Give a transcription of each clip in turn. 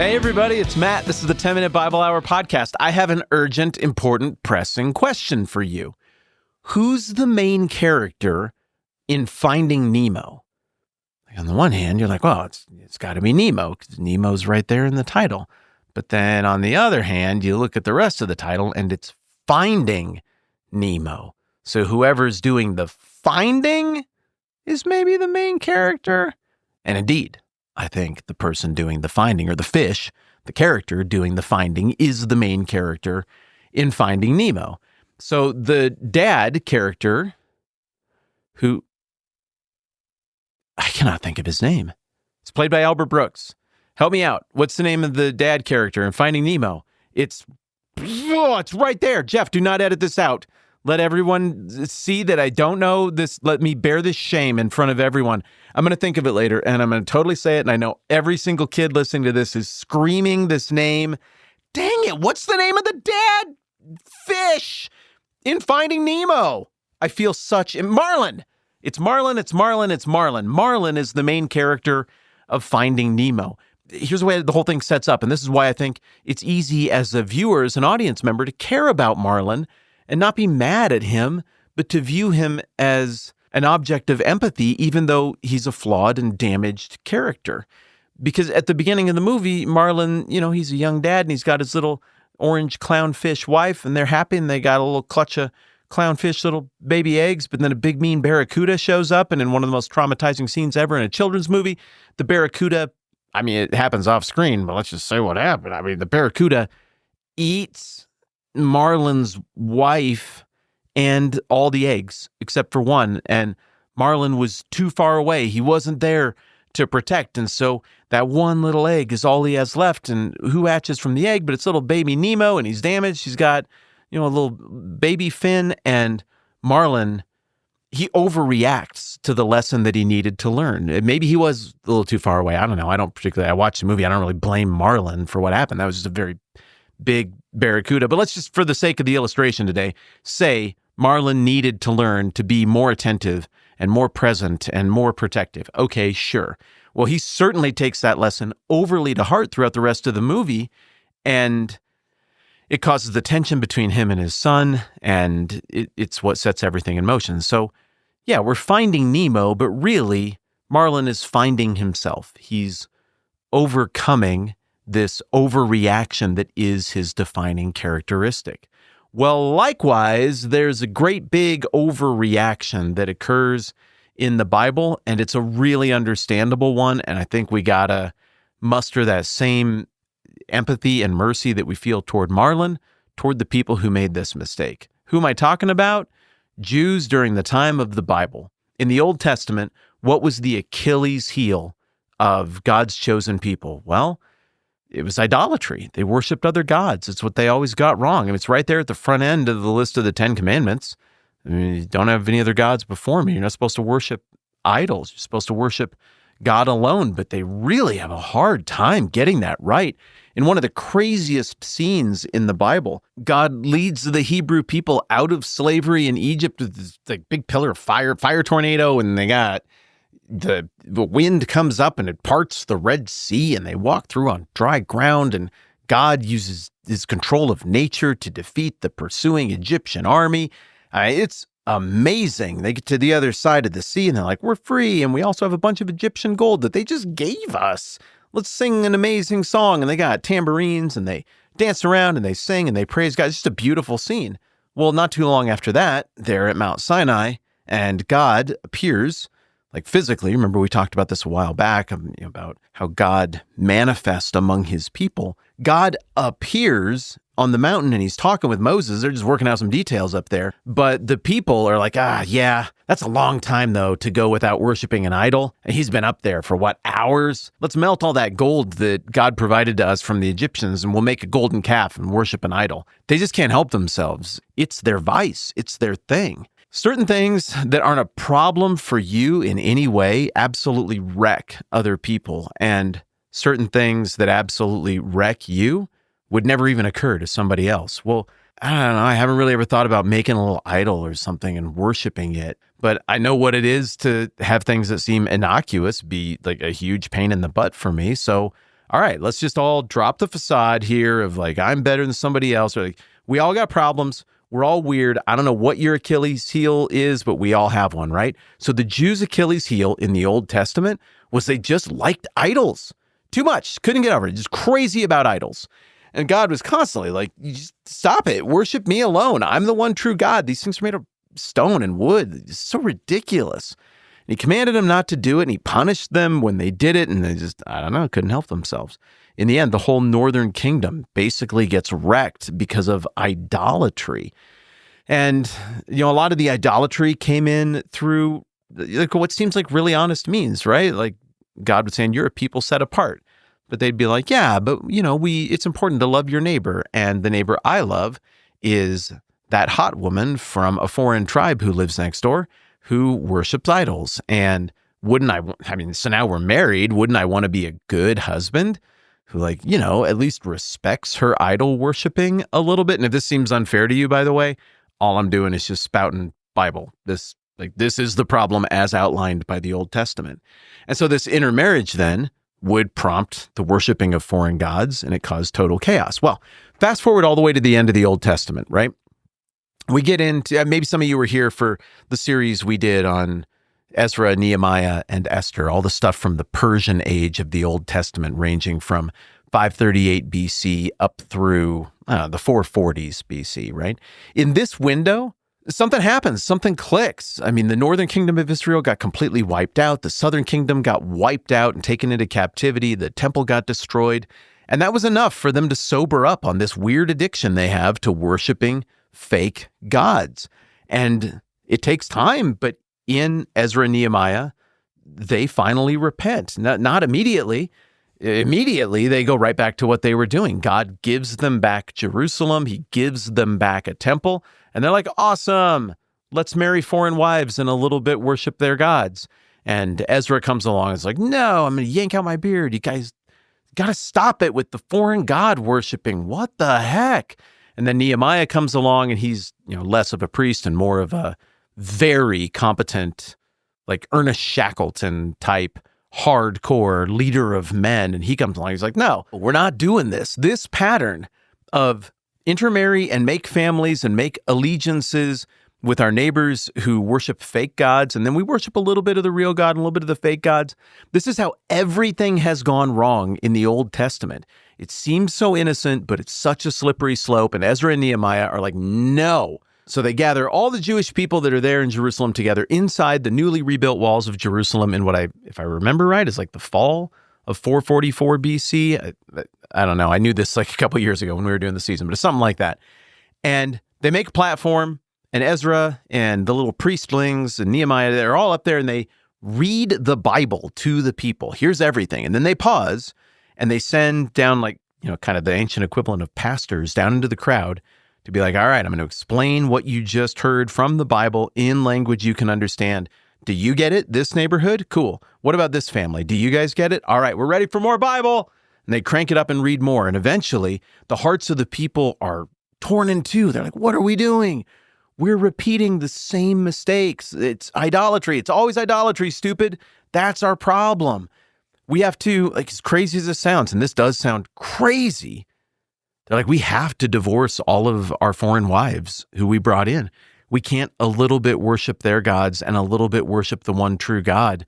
Hey, everybody, it's Matt. This is the 10-Minute Bible Hour podcast. I have an urgent, important, pressing question for you. Who's the main character in Finding Nemo? On the one hand, you're like, well, it's got to be Nemo, because Nemo's right there in the title. But then on the other hand, you look at the rest of the title, and it's Finding Nemo. So whoever's doing the finding is maybe the main character. And indeed, I think the person doing the finding, or the fish, the character doing the finding, is the main character in Finding Nemo. So the dad character, who I cannot think of his name. It's played by Albert Brooks. Help me out. What's the name of the dad character in Finding Nemo? It's right there. Jeff, do not edit this out. Let everyone see that I don't know this. Let me bear this shame in front of everyone. I'm going to think of it later, and I'm going to totally say it, and I know every single kid listening to this is screaming this name. Dang it, what's the name of the dad fish in Finding Nemo? I feel such... Marlin! It's Marlin. Marlin is the main character of Finding Nemo. Here's the way the whole thing sets up, and this is why I think it's easy as a viewer, as an audience member, to care about Marlin and not be mad at him, but to view him as an object of empathy, even though he's a flawed and damaged character. Because at the beginning of the movie, Marlin, he's a young dad, and he's got his little orange clownfish wife, and they're happy, and they got a little clutch of clownfish little baby eggs, but then a big mean barracuda shows up, and in one of the most traumatizing scenes ever in a children's movie, the barracuda, it happens off screen, but let's just say what happened. The barracuda eats Marlin's wife and all the eggs except for one, and Marlin was too far away. He wasn't there to protect, and so that one little egg is all he has left, and who hatches from the egg? But it's little baby Nemo, and he's damaged. He's got a little baby fin, and Marlin, he overreacts to the lesson that he needed to learn. Maybe he was a little too far away. I don't know. I watched the movie. I don't really blame Marlin for what happened. That was just a very big barracuda. But let's just, for the sake of the illustration today, say Marlin needed to learn to be more attentive and more present and more protective. Okay, sure. Well, he certainly takes that lesson overly to heart throughout the rest of the movie, and it causes the tension between him and his son, and it's what sets everything in motion. So, yeah, we're finding Nemo, but really, Marlin is finding himself. He's overcoming this overreaction that is his defining characteristic. Well, likewise, there's a great big overreaction that occurs in the Bible, and it's a really understandable one, and I think we gotta muster that same empathy and mercy that we feel toward Marlin, toward the people who made this mistake. Who am I talking about? Jews during the time of the Bible. In the Old Testament, what was the Achilles heel of God's chosen people? Well, it was idolatry. They worshiped other gods. It's what they always got wrong. It's right there at the front end of the list of the 10 Commandments. You don't have any other gods before me. You're not supposed to worship idols. You're supposed to worship God alone, but they really have a hard time getting that right. In one of the craziest scenes in the Bible, God leads the Hebrew people out of slavery in Egypt with this big pillar of fire tornado, and they got the wind comes up and it parts the Red Sea, and they walk through on dry ground, and God uses his control of nature to defeat the pursuing Egyptian army. It's amazing. They get to the other side of the sea, and they're like, we're free, and we also have a bunch of Egyptian gold that they just gave us. Let's sing an amazing song. And they got tambourines, and they dance around, and they sing, and they praise God. It's just a beautiful scene. Well, not too long after that, they're at Mount Sinai, and God appears, physically. Remember, we talked about this a while back, about how God manifests among his people. God appears on the mountain, and he's talking with Moses. They're just working out some details up there. But the people are like, yeah, that's a long time, though, to go without worshiping an idol. And he's been up there for, hours? Let's melt all that gold that God provided to us from the Egyptians, and we'll make a golden calf and worship an idol. They just can't help themselves. It's their vice. It's their thing. Certain things that aren't a problem for you in any way absolutely wreck other people. And certain things that absolutely wreck you would never even occur to somebody else. Well, I don't know. I haven't really ever thought about making a little idol or something and worshiping it. But I know what it is to have things that seem innocuous be a huge pain in the butt for me. So all right, let's just all drop the facade here of like, I'm better than somebody else. Or like, we all got problems. We're all weird. I don't know what your Achilles heel is, but we all have one, right? So the Jews' Achilles heel in the Old Testament was they just liked idols too much. Couldn't get over it. Just crazy about idols. And God was constantly like, you just stop it. Worship me alone. I'm the one true God. These things are made of stone and wood. It's so ridiculous. And he commanded them not to do it, and he punished them when they did it, and they just, I don't know, couldn't help themselves. In the end, the whole northern kingdom basically gets wrecked because of idolatry. And, a lot of the idolatry came in through like what seems like really honest means, right? Like God was saying, you're a people set apart. But they'd be like, yeah, but, it's important to love your neighbor. And the neighbor I love is that hot woman from a foreign tribe who lives next door who worships idols. And so now we're married. Wouldn't I want to be a good husband who at least respects her idol worshiping a little bit? And if this seems unfair to you, by the way, all I'm doing is just spouting Bible. This is the problem as outlined by the Old Testament. And so this intermarriage then would prompt the worshiping of foreign gods, and it caused total chaos. Well, fast forward all the way to the end of the Old Testament, right? We get into, maybe some of you were here for the series we did on Ezra, Nehemiah, and Esther, all the stuff from the Persian age of the Old Testament, ranging from 538 BC up through the 440s BC, right? In this window, something happens, something clicks. The northern kingdom of Israel got completely wiped out. The southern kingdom got wiped out and taken into captivity. The temple got destroyed. And that was enough for them to sober up on this weird addiction they have to worshiping fake gods. And it takes time, but in Ezra and Nehemiah, they finally repent. Not immediately. Immediately, they go right back to what they were doing. God gives them back Jerusalem. He gives them back a temple. And they're like, awesome, let's marry foreign wives and a little bit worship their gods. And Ezra comes along and is like, no, I'm going to yank out my beard. You guys got to stop it with the foreign god worshiping. What the heck? And then Nehemiah comes along and he's, less of a priest and more of a very competent, like Ernest Shackleton type, hardcore leader of men. And he comes along, he's like, no, we're not doing this. This pattern of intermarry and make families and make allegiances with our neighbors who worship fake gods, and then we worship a little bit of the real God and a little bit of the fake gods. This is how everything has gone wrong in the Old Testament. It seems so innocent, but it's such a slippery slope, and Ezra and Nehemiah are like, no. So they gather all the Jewish people that are there in Jerusalem together inside the newly rebuilt walls of Jerusalem in if I remember right, is like the fall of 444 BC. I don't know. I knew this like a couple years ago when we were doing the season, but it's something like that. And they make a platform, and Ezra and the little priestlings and Nehemiah, they're all up there, and they read the Bible to the people. Here's everything. And then they pause, and they send down kind of the ancient equivalent of pastors down into the crowd to be like, all right, I'm going to explain what you just heard from the Bible in language you can understand. Do you get it? This neighborhood? Cool. What about this family? Do you guys get it? All right, we're ready for more Bible. And they crank it up and read more. And eventually, the hearts of the people are torn in two. They're like, what are we doing? We're repeating the same mistakes. It's idolatry. It's always idolatry, stupid. That's our problem. We have to, as crazy as it sounds, and this does sound crazy, they're like, we have to divorce all of our foreign wives who we brought in. We can't a little bit worship their gods and a little bit worship the one true God.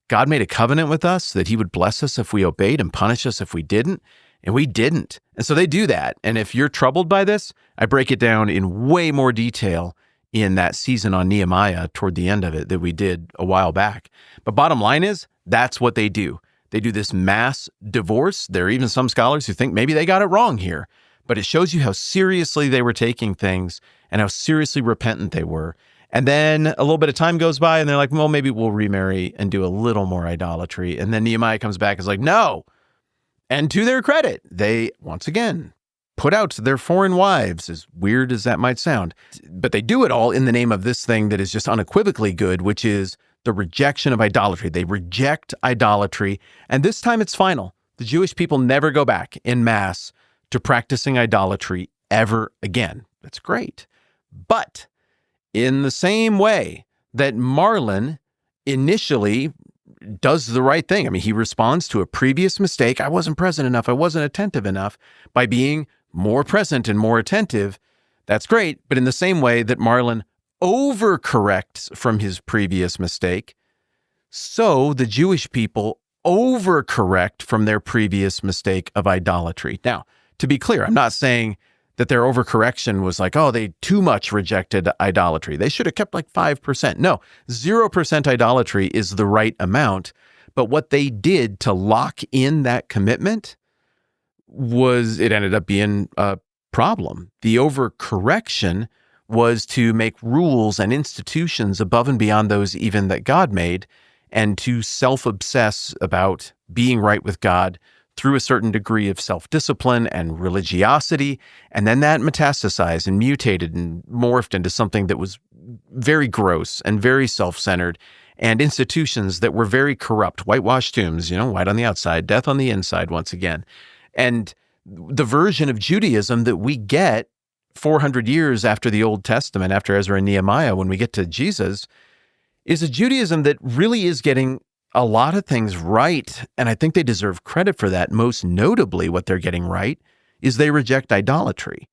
God made a covenant with us that he would bless us if we obeyed and punish us if we didn't, and we didn't. And so they do that. And if you're troubled by this, I break it down in way more detail in that season on Nehemiah toward the end of it that we did a while back. But bottom line is, that's what they do. They do this mass divorce. There are even some scholars who think maybe they got it wrong here, but it shows you how seriously they were taking things and how seriously repentant they were. And then a little bit of time goes by and they're like, well, maybe we'll remarry and do a little more idolatry. And then Nehemiah comes back and is like, no. And to their credit, they, once again, put out their foreign wives, as weird as that might sound. But they do it all in the name of this thing that is just unequivocally good, which is the rejection of idolatry. They reject idolatry. And this time it's final. The Jewish people never go back en masse to practicing idolatry ever again. That's great. But in the same way that Marlon initially does the right thing. I mean, he responds to a previous mistake. I wasn't present enough. I wasn't attentive enough by being more present and more attentive. That's great. But in the same way that Marlon overcorrects from his previous mistake, so the Jewish people overcorrect from their previous mistake of idolatry. Now, to be clear, I'm not saying that their overcorrection was like, oh, they too much rejected idolatry. They should have kept like 5%. No, 0% idolatry is the right amount. But what they did to lock in that commitment it ended up being a problem. The overcorrection was to make rules and institutions above and beyond those even that God made, and to self-obsess about being right with God through a certain degree of self-discipline and religiosity. And then that metastasized and mutated and morphed into something that was very gross and very self-centered, and institutions that were very corrupt, whitewashed tombs, white on the outside, death on the inside once again. And the version of Judaism that we get 400 years after the Old Testament, after Ezra and Nehemiah, when we get to Jesus, is a Judaism that really is getting a lot of things right, and I think they deserve credit for that. Most notably, what they're getting right is they reject idolatry.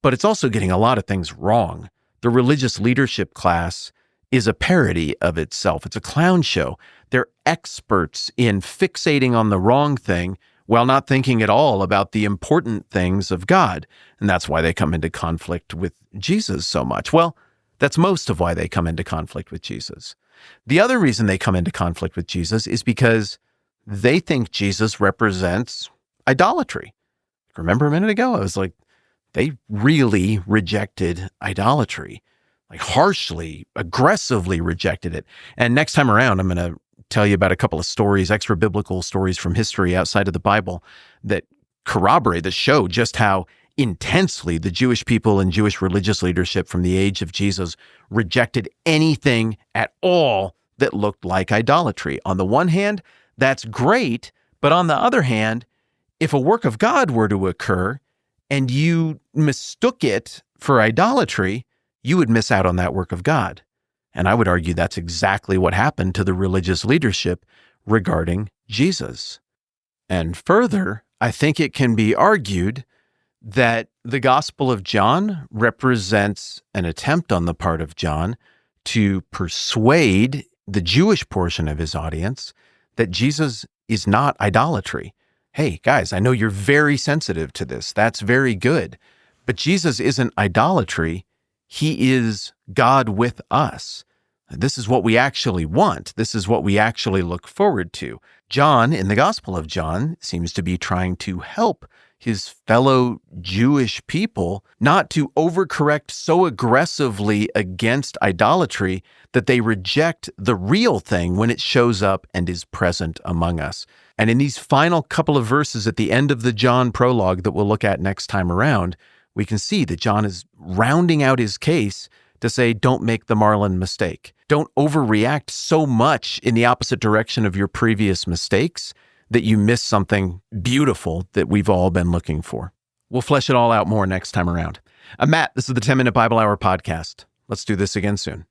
But it's also getting a lot of things wrong. The religious leadership class is a parody of itself. It's a clown show. They're experts in fixating on the wrong thing while not thinking at all about the important things of God. And that's why they come into conflict with Jesus so much. Well, that's most of why they come into conflict with Jesus. The other reason they come into conflict with Jesus is because they think Jesus represents idolatry. Remember a minute ago, I was like, they really rejected idolatry, like harshly, aggressively rejected it. And next time around, I'm going to tell you about a couple of stories, extra biblical stories from history outside of the Bible that corroborate, that show just how intensely the Jewish people and Jewish religious leadership from the age of Jesus rejected anything at all that looked like idolatry. On the one hand, that's great, but on the other hand, if a work of God were to occur and you mistook it for idolatry, you would miss out on that work of God. And I would argue that's exactly what happened to the religious leadership regarding Jesus. And further, I think it can be argued that the Gospel of John represents an attempt on the part of John to persuade the Jewish portion of his audience that Jesus is not idolatry. Hey, guys, I know you're very sensitive to this. That's very good. But Jesus isn't idolatry. He is God with us. This is what we actually want. This is what we actually look forward to. John, in the Gospel of John, seems to be trying to help his fellow Jewish people not to overcorrect so aggressively against idolatry that they reject the real thing when it shows up and is present among us. And in these final couple of verses at the end of the John prologue that we'll look at next time around, we can see that John is rounding out his case to say, don't make the Marlon mistake. Don't overreact so much in the opposite direction of your previous mistakes that you miss something beautiful that we've all been looking for. We'll flesh it all out more next time around. I'm Matt. This is the 10-Minute Bible Hour podcast. Let's do this again soon.